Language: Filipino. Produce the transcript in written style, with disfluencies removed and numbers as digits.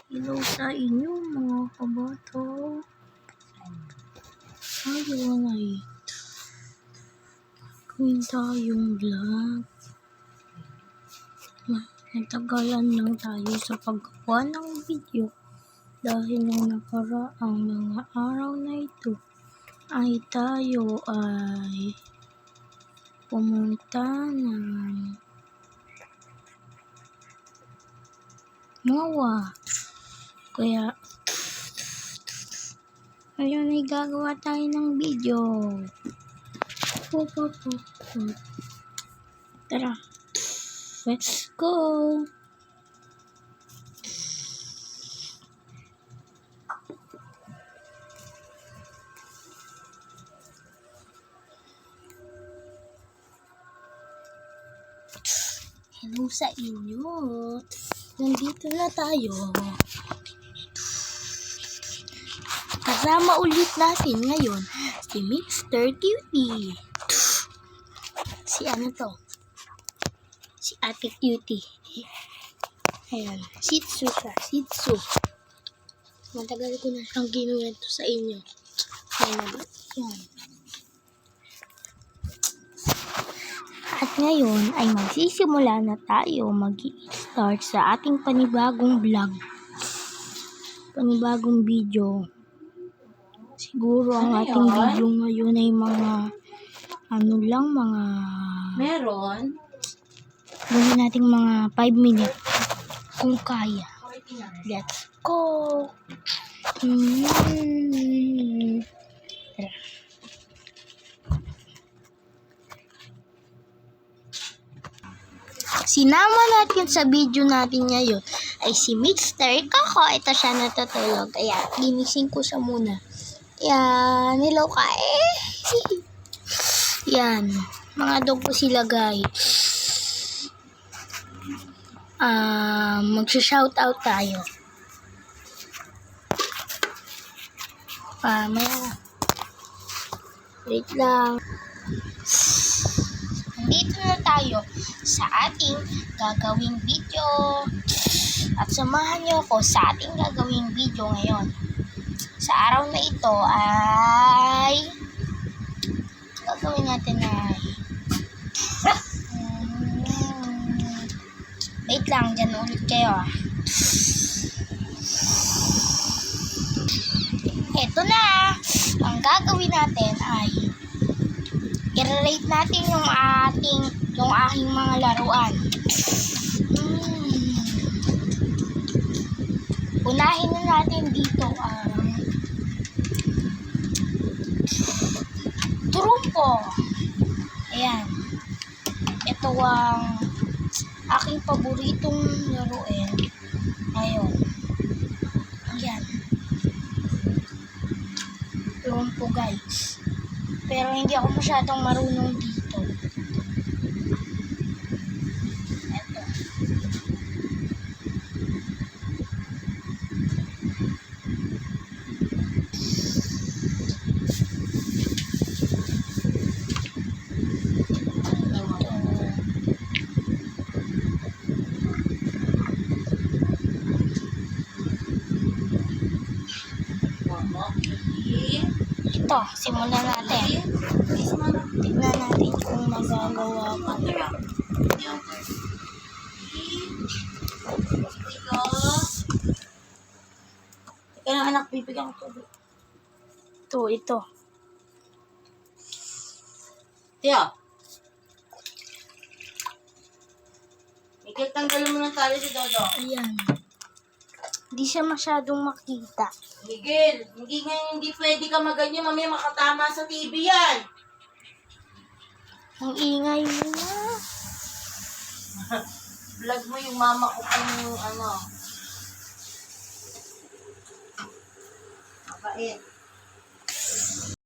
Hello sa inyo mga kabato. Ngayon ay gawin tayong vlog. Natagalan lang tayo sa paggawa ng video dahil nung nakaraang mga araw na ito ay tayo ay pumunta ng MOA. Kaya ngayon ay gagawa tayo ng video. Tara, let's go! Hello sa inyo. Nandito na tayo. Kasama ulit natin ngayon si Mr. Cutie. Si ano to? Si Ate Cutie. Ayan. Shih Tzu siya. Shih Tzu. Matagal ko na siyang kinuwento sa inyo. Ayan. At ngayon ay magsisimula na tayo mag-i-start sa ating panibagong vlog. Panibagong video. Siguro ang ating video ngayon ay mga mga meron. gawin natin mga 5 minutes kung kaya. Let's go! Tara. Sinama natin sa video natin ngayon ay si Mr. Kako. Ito siya natutulog. Kaya ginising ko siya muna. Yan. Hello ka eh. Yan. Mga dog po sila guys. Magsha-shoutout tayo. Maya. Wait lang. Nandito na tayo sa ating gagawing video. At samahan niyo ako sa ating gagawing video ngayon. Sa araw na ito ay gagawin natin ay wait lang, dyan ulit kayo. Eto na! Ang gagawin natin ay i-rate natin yung aking mga laruan. Unahin na natin dito ang trumpo. Ayan. Ito ang aking paboritong laruin. Ayun. Ayan. Trumpo guys. Pero hindi ako masyadong marunong dito. Ito. Ito, simulan natin. Tignan natin kung magagawa pa. Teka lang anak, bibigyan ko to. Ito. Tiyo. Miguel, tanggalin mo ng tali si Dodo. Ayan. Hindi siya masyadong makita. Miguel, hindi pwede ka maganyan. Mamaya makatama sa TV yan. Ang ingay mo na. Vlog mo yung mama ko kung ano. Mabait.